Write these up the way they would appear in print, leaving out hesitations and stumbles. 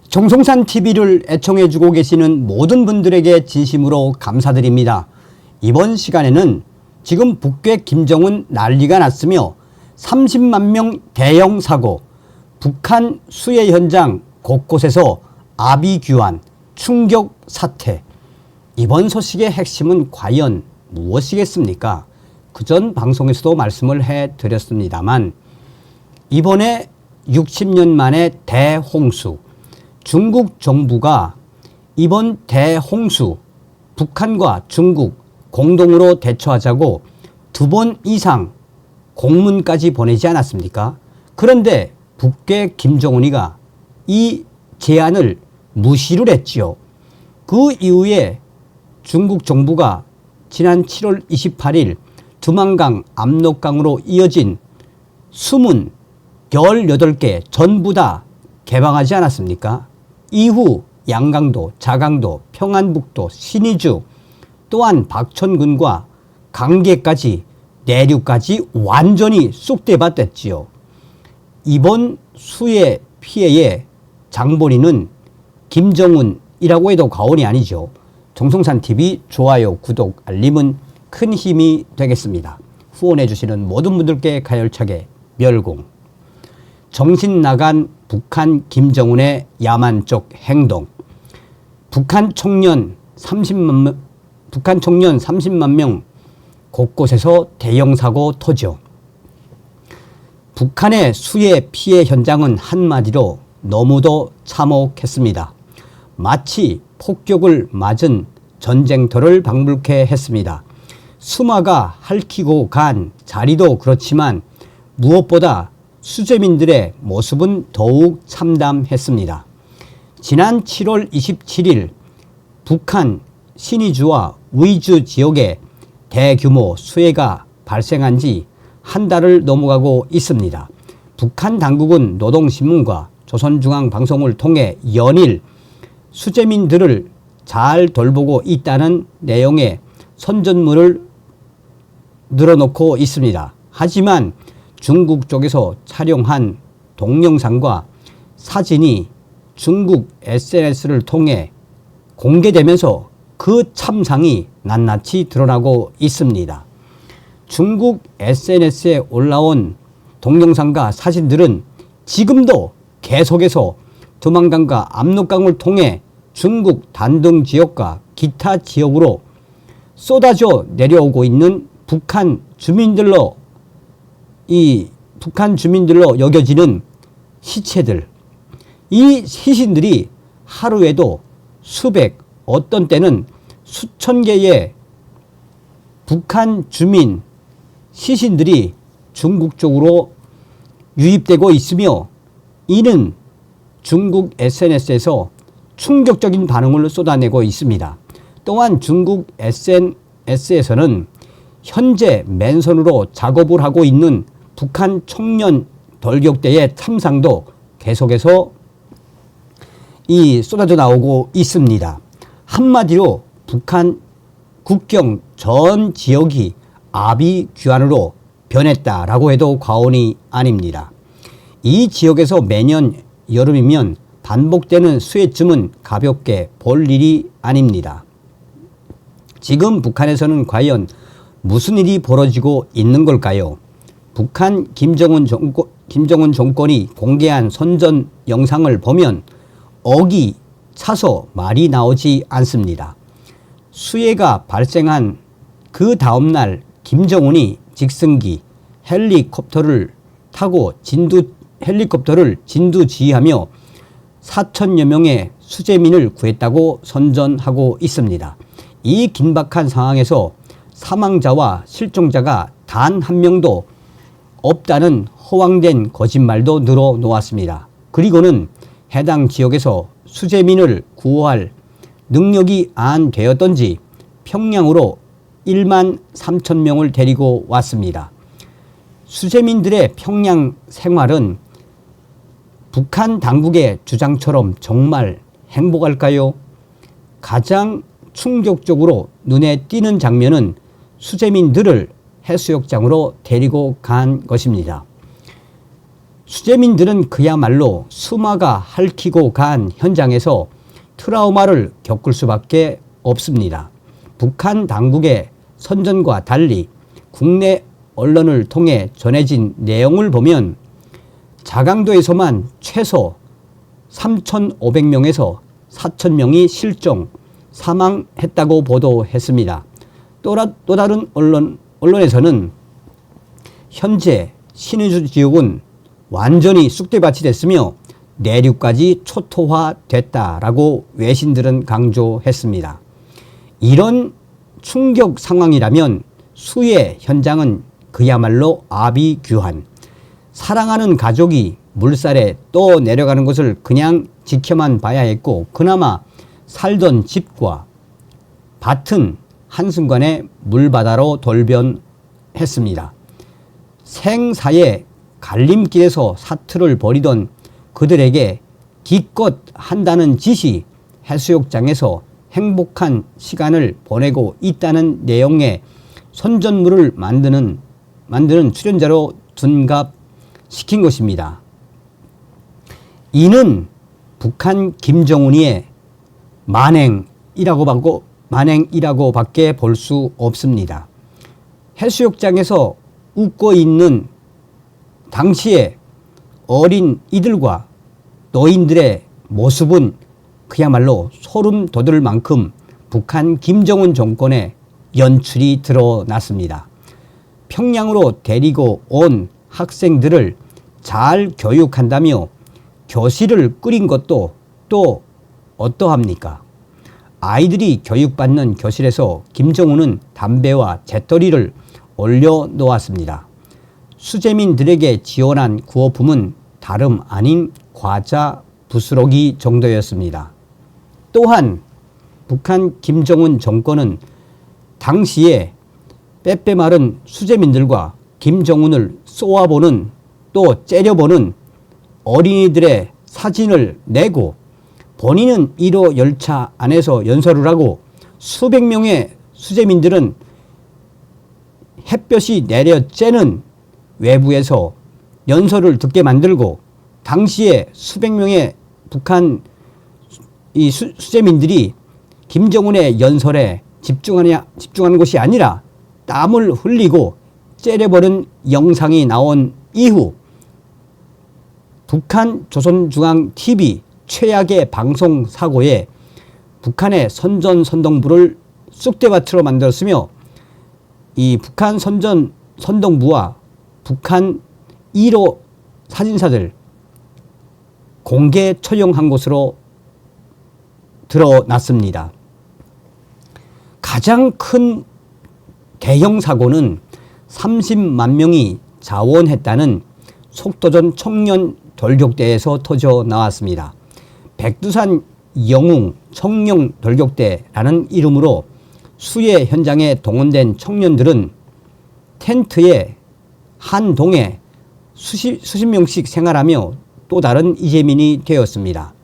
정성산 TV를 애청해주고 계시는 모든 분들에게 진심으로 감사드립니다. 이번 시간에는 지금 북괴 김정은 난리가 났으며 30만 명 대형 사고, 북한 수해 현장 곳곳에서 아비규환, 충격 사태. 이번 소식의 핵심은 과연 무엇이겠습니까? 그전 방송에서도 말씀을 해드렸습니다만 이번에 60년 만에 대홍수, 중국 정부가 이번 대홍수 북한과 중국 공동으로 대처하자고 2번 이상 공문까지 보내지 않았습니까? 그런데 북괴 김정은이가 이 제안을 무시를 했지요. 그 이후에 중국 정부가 지난 7월 28일 두만강, 압록강으로 이어진 수문 18개 전부 다 개방하지 않았습니까? 이후 양강도, 자강도, 평안북도, 신의주 또한 박천군과 강계까지 내륙까지 완전히 쑥대밭 됐지요. 이번 수해 피해의 장본인은 김정은이라고 해도 과언이 아니죠. 정성산TV 좋아요, 구독, 알림은 큰 힘이 되겠습니다. 후원해 주시는 모든 분들께 가열차게 멸공. 정신 나간 북한 김정은의 야만적 행동. 북한 청년 30만 명 곳곳에서 대형 사고 터져. 북한의 수해 피해 현장은 한마디로 너무도 참혹했습니다. 마치 폭격을 맞은 전쟁터를 방불케 했습니다. 수마가 핥히고 간 자리도 그렇지만 무엇보다 수재민들의 모습은 더욱 참담했습니다. 지난 7월 27일 북한 신의주와 의주 지역에 대규모 수해가 발생한 지 한 달을 넘어가고 있습니다. 북한 당국은 노동신문과 조선중앙방송을 통해 연일 수재민들을 잘 돌보고 있다는 내용의 선전물을 늘어놓고 있습니다. 하지만 중국 쪽에서 촬영한 동영상과 사진이 중국 SNS를 통해 공개되면서 그 참상이 낱낱이 드러나고 있습니다. 중국 SNS에 올라온 동영상과 사진들은 지금도 계속해서 두만강과 압록강을 통해 중국 단둥 지역과 기타 지역으로 쏟아져 내려오고 있는 북한 주민들로 여겨지는 시체들. 이 시신들이 하루에도 수백, 어떤 때는 수천 개의 북한 주민 시신들이 중국 쪽으로 유입되고 있으며 이는 중국 SNS에서 충격적인 반응을 쏟아내고 있습니다. 또한 중국 SNS에서는 현재 맨손으로 작업을 하고 있는 북한 청년 돌격대의 참상도 계속해서 쏟아져 나오고 있습니다. 한마디로 북한 국경 전 지역이 아비규환으로 변했다라고 해도 과언이 아닙니다. 이 지역에서 매년 여름이면 반복되는 수해쯤은 가볍게 볼 일이 아닙니다. 지금 북한에서는 과연 무슨 일이 벌어지고 있는 걸까요? 북한 김정은 정권이 공개한 선전 영상을 보면 억이 차서 말이 나오지 않습니다. 수해가 발생한 그 다음날 김정은이 직승기 헬리콥터를 타고 헬리콥터를 진두지휘하며 4천여 명의 수재민을 구했다고 선전하고 있습니다. 이 긴박한 상황에서 사망자와 실종자가 단 한 명도 없다는 허황된 거짓말도 늘어놓았습니다. 그리고는 해당 지역에서 수재민을 구호할 능력이 안 되었던지 평양으로 1만 3천 명을 데리고 왔습니다. 수재민들의 평양 생활은 북한 당국의 주장처럼 정말 행복할까요? 가장 충격적으로 눈에 띄는 장면은 수재민들을 해수욕장으로 데리고 간 것입니다. 수재민들은 그야말로 수마가 핥히고 간 현장에서 트라우마를 겪을 수밖에 없습니다. 북한 당국의 선전과 달리 국내 언론을 통해 전해진 내용을 보면 자강도에서만 최소 3,500명에서 4,000명이 실종, 사망했다고 보도했습니다. 또 다른 언론에서는 현재 신의주 지역은 완전히 쑥대밭이 됐으며 내륙까지 초토화됐다라고 외신들은 강조했습니다. 이런 충격 상황이라면 수해 현장은 그야말로 아비규환. 사랑하는 가족이 물살에 또 내려가는 것을 그냥 지켜만 봐야 했고 그나마 살던 집과 밭은 한순간에 물바다로 돌변했습니다. 생사의 갈림길에서 사투를 벌이던 그들에게 기껏 한다는 짓이 해수욕장에서 행복한 시간을 보내고 있다는 내용의 선전물을 만드는 출연자로 둔갑시킨 것입니다. 이는 북한 김정은이의 만행이라고 밖에 볼 수 없습니다. 해수욕장에서 웃고 있는 당시의 어린 이들과 노인들의 모습은 그야말로 소름 돋을 만큼 북한 김정은 정권의 연출이 드러났습니다. 평양으로 데리고 온 학생들을 잘 교육한다며 교실을 꾸린 것도 또 어떠합니까? 아이들이 교육받는 교실에서 김정은은 담배와 재떨이를 올려놓았습니다. 수재민들에게 지원한 구호품은 다름 아닌 과자 부스러기 정도였습니다. 또한 북한 김정은 정권은 당시에 빼빼 마른 수재민들과 김정은을 쏘아보는 또 째려보는 어린이들의 사진을 내고 본인은 1호 열차 안에서 연설을 하고 수백 명의 수재민들은 햇볕이 내려 쬐는 외부에서 연설을 듣게 만들고 당시에 수백 명의 북한 수재민들이 김정은의 연설에 집중하는 것이 아니라 땀을 흘리고 째려버린 영상이 나온 이후 북한 조선중앙TV 최악의 방송사고에 북한의 선전선동부를 쑥대밭으로 만들었으며 이 북한 선동부와 북한 1호 사진사들 공개 처형한 것으로 드러났습니다. 가장 큰 대형 사고는 30만 명이 자원했다는 속도전 청년 돌격대에서 터져 나왔습니다. 백두산 영웅 청룡 돌격대라는 이름으로 수해 현장에 동원된 청년들은 텐트에 한 동에 수십 명씩 생활하며 또 다른 이재민이 되었습니다.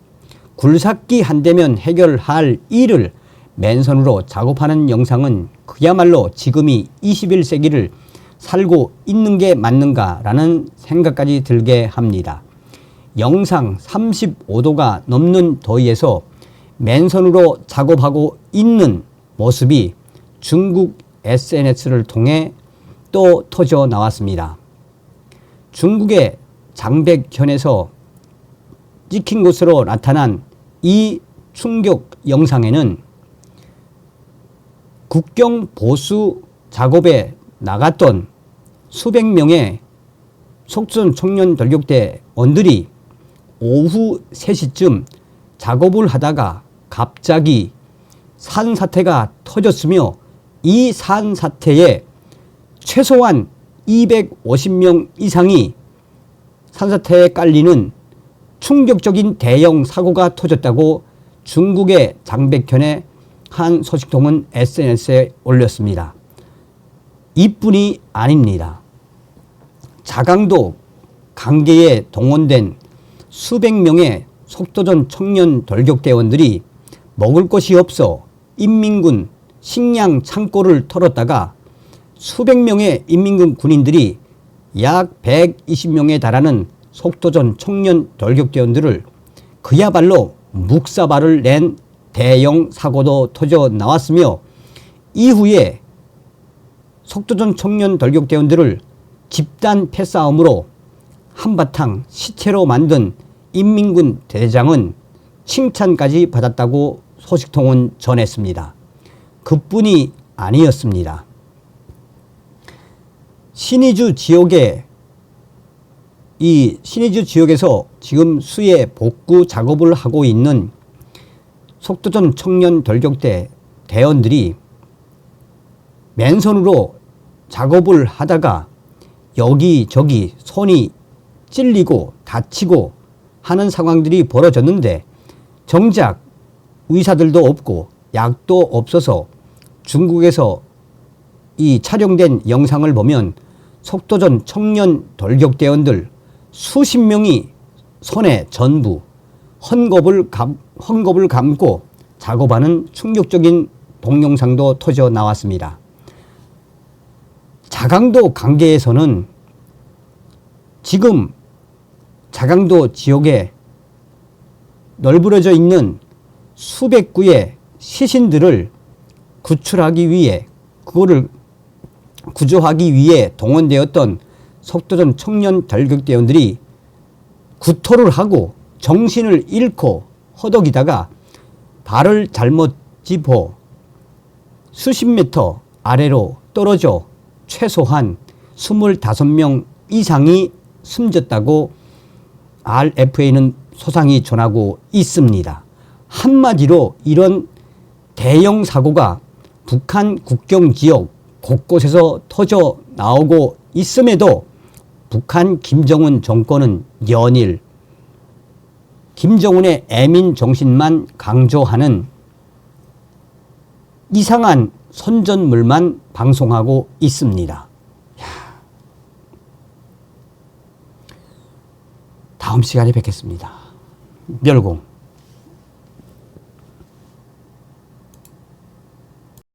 굴삭기 한 대면 해결할 일을 맨손으로 작업하는 영상은 그야말로 지금이 21세기를 살고 있는 게 맞는가라는 생각까지 들게 합니다. 영상 35도가 넘는 더위에서 맨손으로 작업하고 있는 모습이 중국 SNS를 통해 또 터져 나왔습니다. 중국의 장백현에서 찍힌 것으로 나타난 이 충격 영상에는 국경 보수 작업에 나갔던 수백 명의 속전 청년 돌격대원들이 오후 3시쯤 작업을 하다가 갑자기 산사태가 터졌으며 이 산사태에 최소한 250명 이상이 산사태에 깔리는 충격적인 대형 사고가 터졌다고 중국의 장백현의 한 소식통은 SNS에 올렸습니다. 이뿐이 아닙니다. 자강도 강계에 동원된 수백 명의 속도전 청년 돌격대원들이 먹을 것이 없어 인민군 식량 창고를 털었다가 수백 명의 인민군 군인들이 약 120명에 달하는 속도전 청년 돌격대원들을 그야말로 묵사발을 낸 대형 사고도 터져 나왔으며, 이후에 속도전 청년 돌격대원들을 집단 패싸움으로 한바탕 시체로 만든 인민군 대장은 칭찬까지 받았다고 소식통은 전했습니다. 그뿐이 아니었습니다. 신의주 지역에서 지금 수해 복구 작업을 하고 있는 속도전 청년 돌격대 대원들이 맨손으로 작업을 하다가 여기저기 손이 찔리고 다치고 하는 상황들이 벌어졌는데, 정작 의사들도 없고 약도 없어서 중국에서 이 촬영된 영상을 보면 속도전 청년 돌격대원들 수십 명이 손에 전부 헝겊을 감고 작업하는 충격적인 동영상도 터져 나왔습니다. 자강도 관계에서는 지금 자강도 지역에 널브러져 있는 수백 구의 시신들을 구출하기 위해, 그거를 구조하기 위해 동원되었던 속도전 청년 돌격대원들이 구토를 하고 정신을 잃고 허덕이다가 발을 잘못 짚어 수십 미터 아래로 떨어져 최소한 25명 이상이 숨졌다고 RFA는 소상히 전하고 있습니다. 한마디로 이런 대형 사고가 북한 국경 지역 곳곳에서 터져 나오고 있음에도 북한 김정은 정권은 연일 김정은의 애민 정신만 강조하는 이상한 선전물만 방송하고 있습니다. 다음 시간에 뵙겠습니다. 멸공.